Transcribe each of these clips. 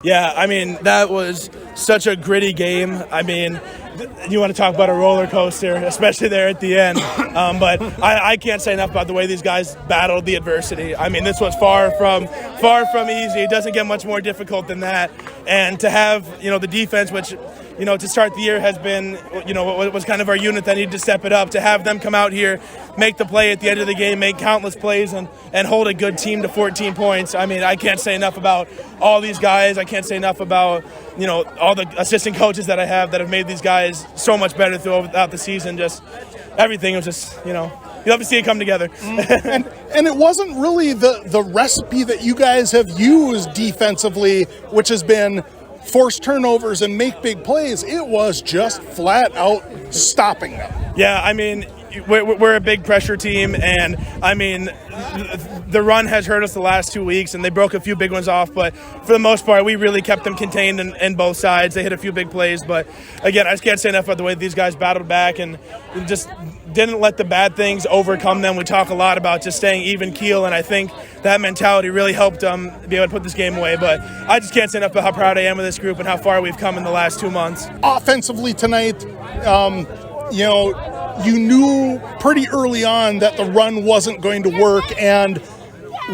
Yeah, I mean, that was such a gritty game. I mean, you want to talk about a roller coaster, especially there at the end. But I can't say enough about the way these guys battled the adversity. I mean, this was far from easy. It doesn't get much more difficult than that. And to have, the defense, which, to start the year has been, was kind of our unit that needed to step it up, to have them come out here, make the play at the end of the game, make countless plays, and hold a good team to 14 points. I mean, I can't say enough about all these guys. I can't say enough about, all the assistant coaches that I have that have made these guys so much better throughout the season. Just everything was just, you love to see it come together. and it wasn't really the recipe that you guys have used defensively, which has been force turnovers and make big plays. It was just flat out stopping them. Yeah, I mean, we're a big pressure team, and I mean, the run has hurt us the last 2 weeks, and they broke a few big ones off, but for the most part, we really kept them contained in both sides. They hit a few big plays, but again, I just can't say enough about the way these guys battled back and just didn't let the bad things overcome them. We talk a lot about just staying even keel, and I think that mentality really helped them be able to put this game away. But I just can't say enough about how proud I am of this group and how far we've come in the last 2 months. Offensively tonight, you knew pretty early on that the run wasn't going to work, and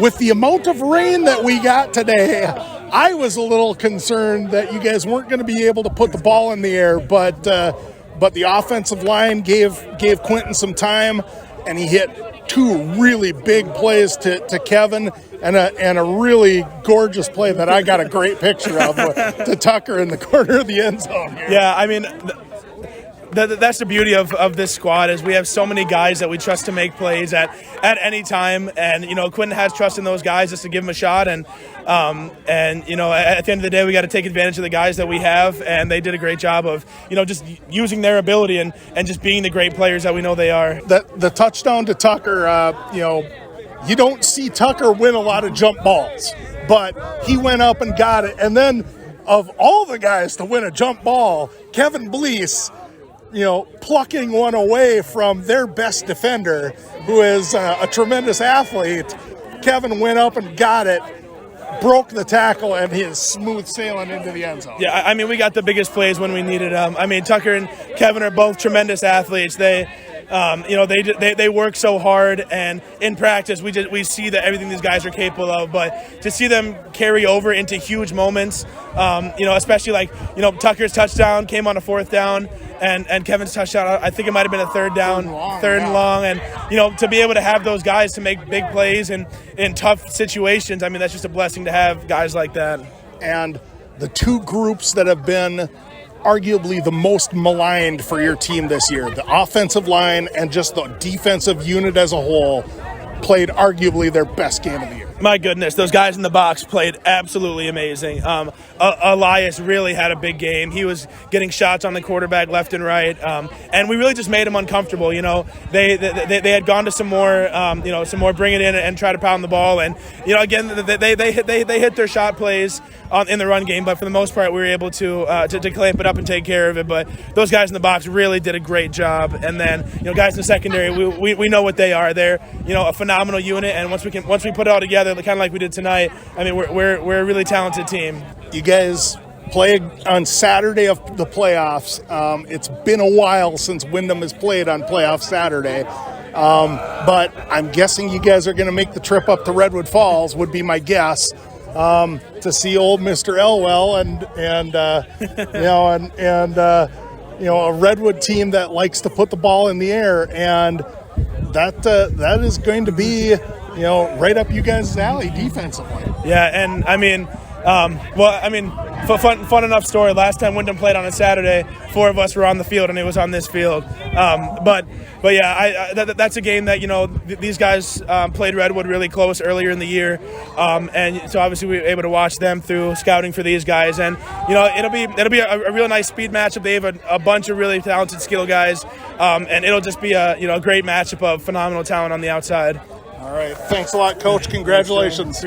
with the amount of rain that we got today, I was a little concerned that you guys weren't going to be able to put the ball in the air, but the offensive line gave Quentin some time, and he hit 2 really big plays to Kevin and a really gorgeous play that I got a great picture of to Tucker in the corner of the end zone here. Yeah, I mean, that's the beauty of this squad is we have so many guys that we trust to make plays at any time, and Quentin has trust in those guys just to give them a shot, and at the end of the day we got to take advantage of the guys that we have, and they did a great job of just using their ability and just being the great players that we know they are. The touchdown to Tucker, you don't see Tucker win a lot of jump balls, but he went up and got it, and then of all the guys to win a jump ball, Kevin Blease, plucking one away from their best defender, who is a tremendous athlete. Kevin went up and got it, broke the tackle, and he is smooth sailing into the end zone. Yeah, I mean, we got the biggest plays when we needed them. I mean, Tucker and Kevin are both tremendous athletes. They work so hard, and in practice we see that everything these guys are capable of. But to see them carry over into huge moments, especially like Tucker's touchdown came on a 4th down, and Kevin's touchdown, I think it might have been a 3rd down, third and long, and to be able to have those guys to make big plays in tough situations, I mean, that's just a blessing to have guys like that. And the 2 groups that have been arguably the most maligned for your team this year, the offensive line and just the defensive unit as a whole, played arguably their best game of the year. My goodness, those guys in the box played absolutely amazing. Elias really had a big game. He was getting shots on the quarterback left and right, and we really just made him uncomfortable. They had gone to some more bring it in and try to pound the ball, and again they hit their shot plays in the run game, but for the most part we were able to clamp it up and take care of it. But those guys in the box really did a great job, and then guys in the secondary, we know what they are. They're a phenomenal unit, and once we put it all together, kind of like we did tonight, I mean, we're a really talented team. You guys played on Saturday of the playoffs. It's been a while since Wyndham has played on playoff Saturday, but I'm guessing you guys are going to make the trip up to Redwood Falls, would be my guess, to see old Mr. Elwell and a Redwood team that likes to put the ball in the air, and that is going to be right up you guys' alley defensively. Yeah, and I mean, fun enough story. Last time Wyndham played on a Saturday, 4 of us were on the field, and it was on this field. But yeah, that's a game that these guys played Redwood really close earlier in the year, and so obviously we were able to watch them through scouting for these guys, and it'll be a real nice speed matchup. They have a bunch of really talented skill guys, and it'll just be a great matchup of phenomenal talent on the outside. All right, thanks a lot, Coach. Congratulations.